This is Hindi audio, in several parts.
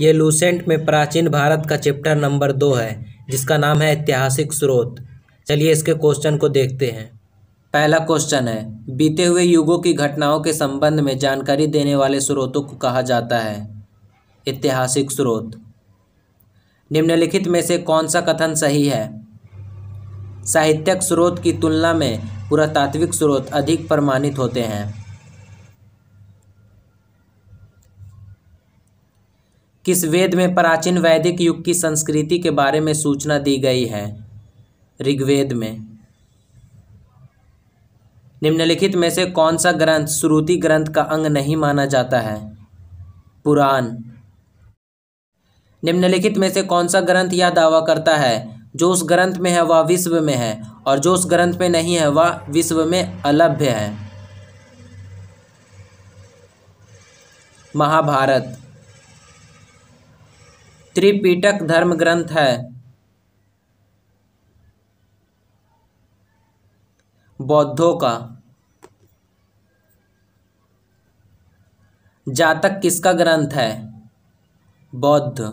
ये लूसेंट में प्राचीन भारत का चैप्टर नंबर 2 है, जिसका नाम है ऐतिहासिक स्रोत। चलिए इसके क्वेश्चन को देखते हैं। पहला क्वेश्चन है, बीते हुए युगों की घटनाओं के संबंध में जानकारी देने वाले स्रोतों को कहा जाता है ऐतिहासिक स्रोत। निम्नलिखित में से कौन सा कथन सही है? साहित्यिक स्रोत की तुलना में पुरातात्विक स्रोत अधिक प्रमाणित होते हैं। किस वेद में प्राचीन वैदिक युग की संस्कृति के बारे में सूचना दी गई है? ऋग्वेद में। निम्नलिखित में से कौन सा ग्रंथ श्रुति ग्रंथ का अंग नहीं माना जाता है? पुराण। निम्नलिखित में से कौन सा ग्रंथ यह दावा करता है जो उस ग्रंथ में है वह विश्व में है और जो उस ग्रंथ में नहीं है वह विश्व में अलभ्य है? महाभारत। त्रिपिटक धर्म ग्रंथ है। बौद्धों का। जातक किसका ग्रंथ है? बौद्ध।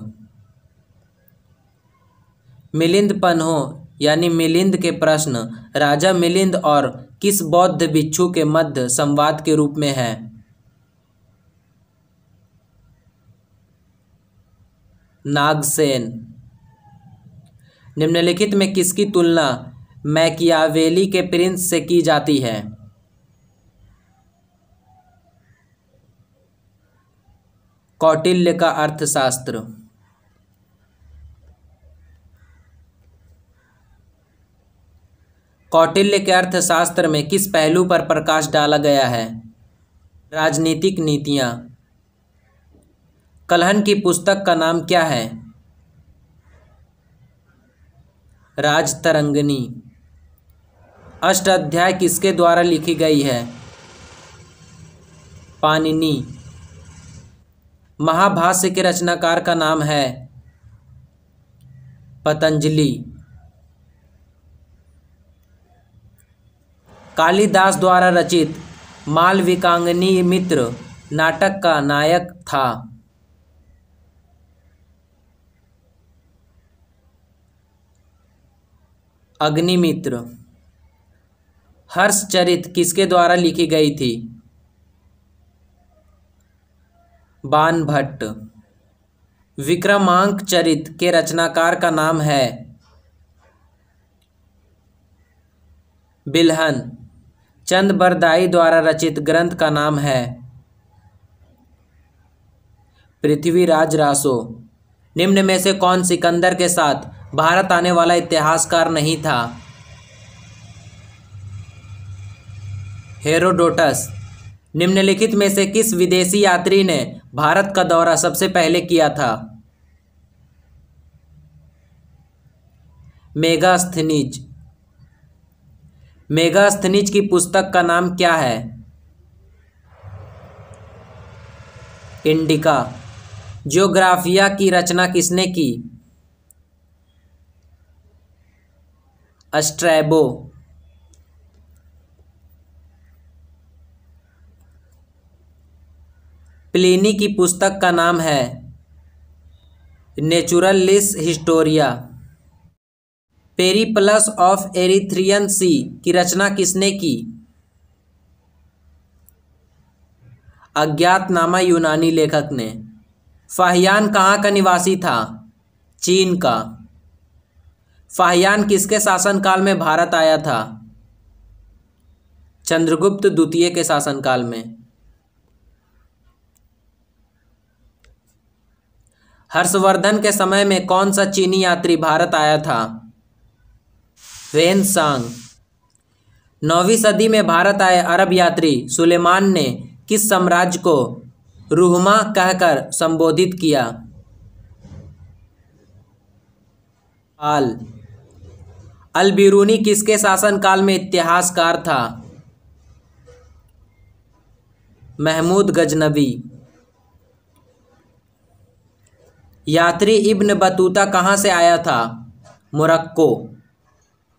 मिलिंद पन्हो यानी मिलिंद के प्रश्न राजा मिलिंद और किस बौद्ध भिक्षु के मध्य संवाद के रूप में है? नागसेन। निम्नलिखित में किसकी तुलना मैकियावेली के प्रिंस से की जाती है? कौटिल्य का अर्थशास्त्र। कौटिल्य के अर्थशास्त्र में किस पहलू पर प्रकाश डाला गया है? राजनीतिक नीतियां। कल्हण की पुस्तक का नाम क्या है? राजतरंगिणी। अष्टाध्याय किसके द्वारा लिखी गई है? पाणिनि। महाभाष्य के रचनाकार का नाम है? पतंजलि। कालिदास द्वारा रचित मालविकाग्नि मित्र नाटक का नायक था? अग्निमित्र। हर्षचरित किसके द्वारा लिखी गई थी? बाणभट्ट। विक्रमांक चरित के रचनाकार का नाम है? बिल्हन। चंद बरदाई द्वारा रचित ग्रंथ का नाम है? पृथ्वीराज रासो। निम्न में से कौन सिकंदर के साथ भारत आने वाला इतिहासकार नहीं था? हेरोडोटस। निम्नलिखित में से किस विदेशी यात्री ने भारत का दौरा सबसे पहले किया था? मेगास्थनीज। मेगास्थनीज की पुस्तक का नाम क्या है? इंडिका। ज्योग्राफिया की रचना किसने की? स्ट्रैबो। प्लिनी की पुस्तक का नाम है? Naturalis Historia. Periplus of Erythraean Sea की रचना किसने की? अज्ञातनामा यूनानी लेखक ने। फाहियान कहाँ का निवासी था? चीन का। फाहियान किसके शासनकाल में भारत आया था? चंद्रगुप्त द्वितीय के शासनकाल में। हर्षवर्धन के समय में कौन सा चीनी यात्री भारत आया था? वेनसांग। 9वीं सदी में भारत आए अरब यात्री सुलेमान ने किस साम्राज्य को रुहमा कहकर संबोधित किया? पाल। अल बिरूनी किसके शासनकाल में इतिहासकार था? महमूद गजनवी। यात्री इब्न बतूता कहाँ से आया था? मोरक्को।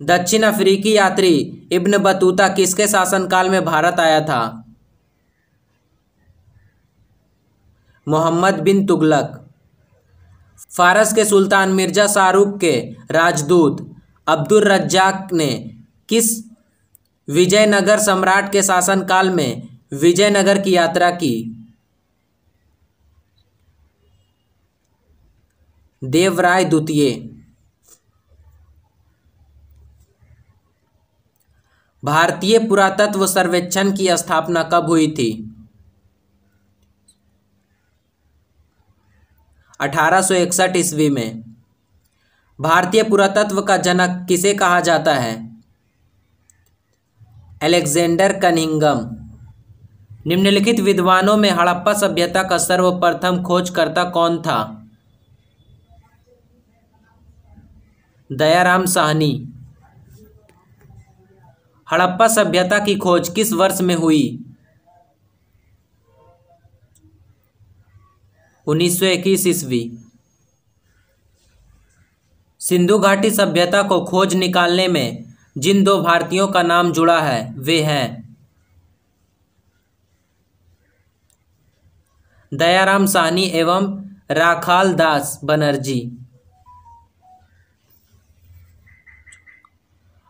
दक्षिण अफ्रीकी यात्री इब्न बतूता किसके शासनकाल में भारत आया था? मोहम्मद बिन तुगलक। फारस के सुल्तान मिर्जा शाहरुख के राजदूत अब्दुल रज्जाक ने किस विजयनगर सम्राट के शासनकाल में विजयनगर की यात्रा की? देवराय द्वितीय। भारतीय पुरातत्व सर्वेक्षण की स्थापना कब हुई थी? 1861 ईस्वी में। भारतीय पुरातत्व का जनक किसे कहा जाता है? Alexander Cunningham. निम्नलिखित विद्वानों में हड़प्पा सभ्यता का सर्वप्रथम खोजकर्ता कौन था? दयाराम साहनी। हड़प्पा सभ्यता की खोज किस वर्ष में हुई? 1921 ईस्वी। सिंधु घाटी सभ्यता को खोज निकालने में जिन दो भारतीयों का नाम जुड़ा है वे हैं दयाराम साहनी एवं राखाल दास बनर्जी।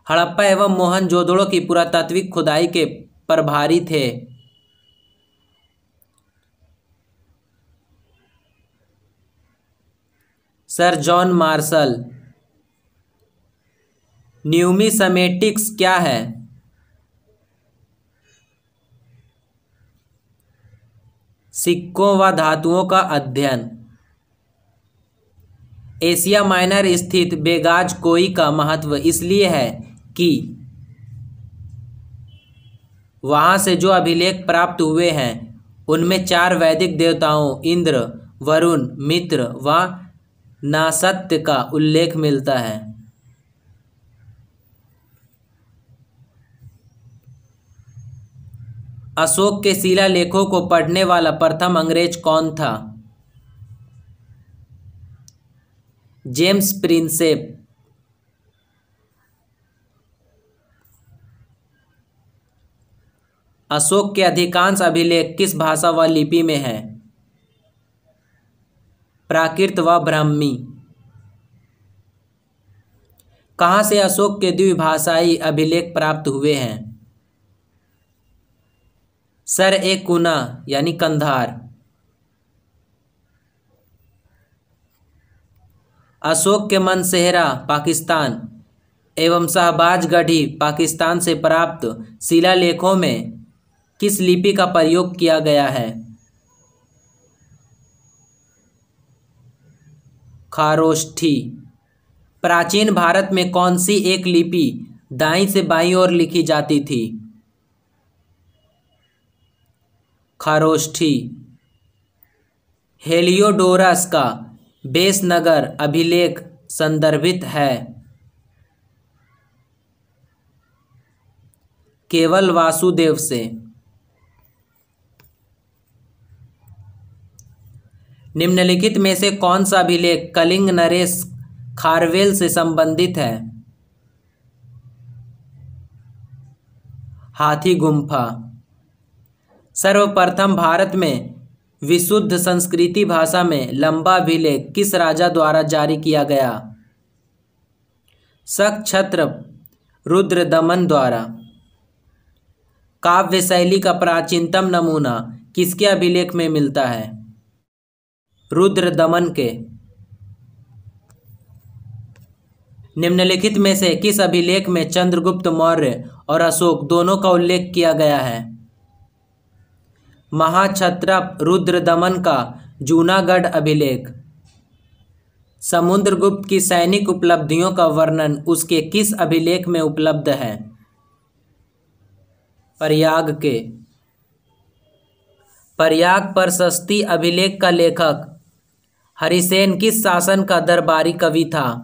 हड़प्पा एवं मोहनजोदड़ो की पुरातात्विक खुदाई के प्रभारी थे सर जॉन मार्शल। न्यूमिसमेटिक्स क्या है? सिक्कों व धातुओं का अध्ययन। एशिया माइनर स्थित बेगाज कोई का महत्व इसलिए है कि वहां से जो अभिलेख प्राप्त हुए हैं उनमें 4 वैदिक देवताओं इंद्र, वरुण, मित्र व नासत्य का उल्लेख मिलता है। अशोक के शिलालेखों को पढ़ने वाला प्रथम अंग्रेज कौन था? James Prinsep. अशोक के अधिकांश अभिलेख किस भाषा व लिपि में हैं? प्राकृत व ब्राह्मी। कहाँ से अशोक के द्विभाषाई अभिलेख प्राप्त हुए हैं? सर ए कुना यानी कंधार। अशोक के मनसेहरा पाकिस्तान एवं शहबाजगढ़ी पाकिस्तान से प्राप्त शिलालेखों में किस लिपि का प्रयोग किया गया है? खारोष्ठी। प्राचीन भारत में कौन सी एक लिपि दाईं से बाईं ओर लिखी जाती थी? खारोष्ठी। हेलियोडोरस का बेसनगर अभिलेख संदर्भित है? केवल वासुदेव से। निम्नलिखित में से कौन सा अभिलेख कलिंग नरेश खारवेल से संबंधित है? हाथी गुम्फा। सर्वप्रथम भारत में विशुद्ध संस्कृति भाषा में लंबा अभिलेख किस राजा द्वारा जारी किया गया? शक छत्र रुद्रदमन द्वारा। काव्य शैली का प्राचीनतम नमूना किसके अभिलेख में मिलता है? रुद्रदमन के। निम्नलिखित में से किस अभिलेख में चंद्रगुप्त मौर्य और अशोक दोनों का उल्लेख किया गया है? महाक्षत्रप रुद्रदमन का जूनागढ़ अभिलेख। समुद्रगुप्त की सैनिक उपलब्धियों का वर्णन उसके किस अभिलेख में उपलब्ध है? प्रयाग के। प्रयाग प्रशस्ति अभिलेख का लेखक हरिसेन किस शासन का दरबारी कवि था?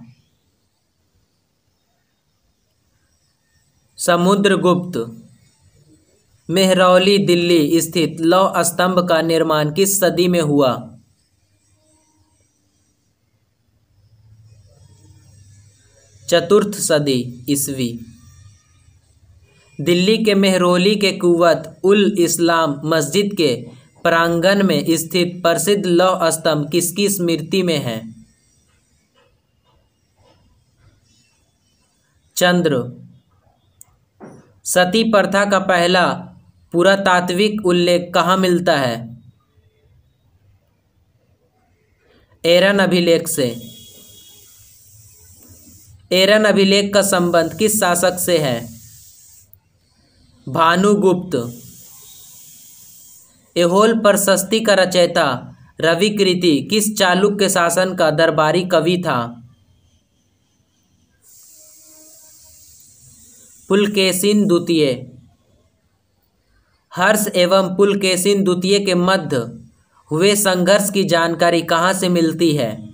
समुद्रगुप्त। मेहरौली दिल्ली स्थित लौह स्तंभ का निर्माण किस सदी में हुआ? चतुर्थ सदी ईस्वी। दिल्ली के मेहरौली के कुव्वत उल इस्लाम मस्जिद के प्रांगण में स्थित प्रसिद्ध लौह स्तंभ किसकी स्मृति में है? चंद्र। सती प्रथा का पहला पुरातात्विक उल्लेख कहाँ मिलता है? एरन अभिलेख से। एरन अभिलेख का संबंध किस शासक से है? भानुगुप्त। ऐहोल प्रशस्ति का रचयिता रविकृति किस चालुक्य शासन का दरबारी कवि था? पुलकेशिन द्वितीय। हर्ष एवं पुलकेशिन द्वितीय के मध्य हुए संघर्ष की जानकारी कहाँ से मिलती है?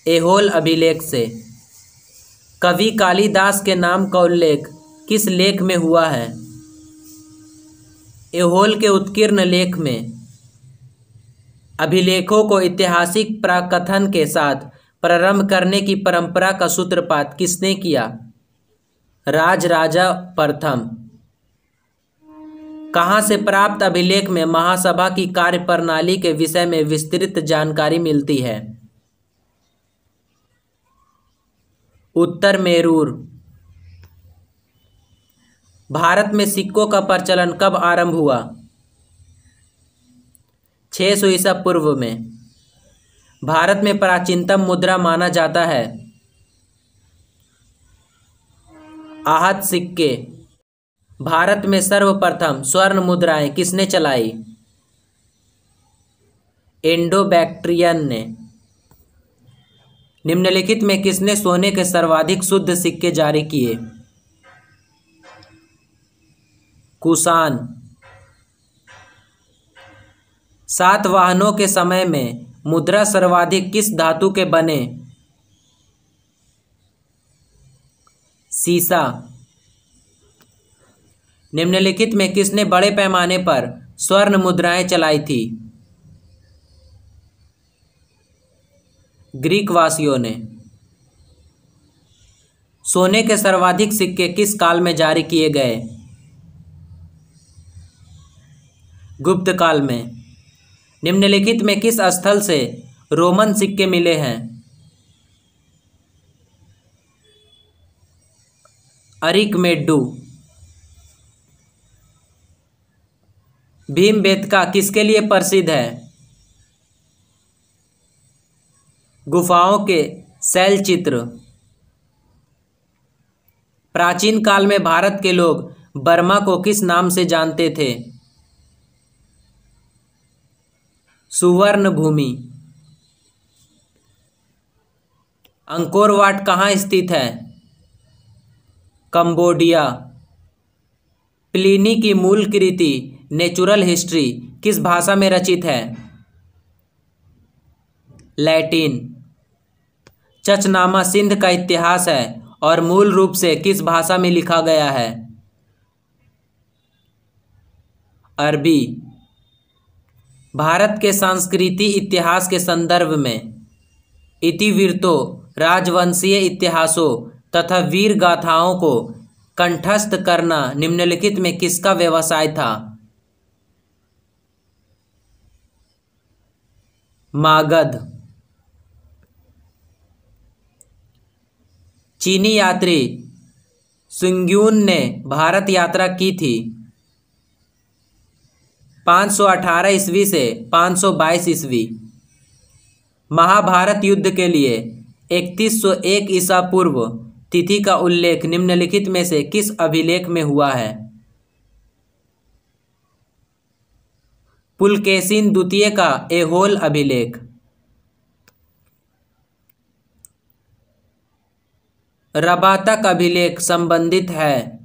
ऐहोल अभिलेख से। कवि कालिदास के नाम का उल्लेख किस लेख में हुआ है? ऐहोल के उत्कीर्ण लेख में। अभिलेखों को ऐतिहासिक प्राकथन के साथ प्रारंभ करने की परंपरा का सूत्रपात किसने किया? राजराजा प्रथम। कहाँ से प्राप्त अभिलेख में महासभा की कार्यप्रणाली के विषय में विस्तृत जानकारी मिलती है? उत्तर मेरूर। भारत में सिक्कों का प्रचलन कब आरंभ हुआ? 600 ईसा पूर्व में। भारत में प्राचीनतम मुद्रा माना जाता है आहत सिक्के। भारत में सर्वप्रथम स्वर्ण मुद्राएं किसने चलाई? इंडो बैक्ट्रियन ने। निम्नलिखित में किसने सोने के सर्वाधिक शुद्ध सिक्के जारी किए? कुषाण। सातवाहनों के समय में मुद्रा सर्वाधिक किस धातु के बने? सीसा। निम्नलिखित में किसने बड़े पैमाने पर स्वर्ण मुद्राएं चलाई थी? ग्रीक वासियों ने। सोने के सर्वाधिक सिक्के किस काल में जारी किए गए? गुप्त काल में। निम्नलिखित में किस स्थल से रोमन सिक्के मिले हैं? अरिकमेड्डू। भीमबेटका किसके लिए प्रसिद्ध है? गुफाओं के शैल चित्र। प्राचीन काल में भारत के लोग बर्मा को किस नाम से जानते थे? सुवर्ण भूमि। अंकोर वाट कहाँ स्थित है? कंबोडिया। प्लिनी की मूल कृति नेचुरल हिस्ट्री किस भाषा में रचित है? लैटिन। चचनामा सिंध का इतिहास है और मूल रूप से किस भाषा में लिखा गया है? अरबी। भारत के सांस्कृतिक इतिहास के संदर्भ में इतिवृत्तों, राजवंशीय इतिहासों तथा वीर गाथाओं को कंठस्थ करना निम्नलिखित में किसका व्यवसाय था? मागध। चीनी यात्री सुंग्यून ने भारत यात्रा की थी 518 ईस्वी से 522 ईस्वी। महाभारत युद्ध के लिए 3101 ईसा पूर्व तिथि का उल्लेख निम्नलिखित में से किस अभिलेख में हुआ है? पुलकेशिन द्वितीय का ऐहोल अभिलेख। रबातक अभिलेख संबंधित है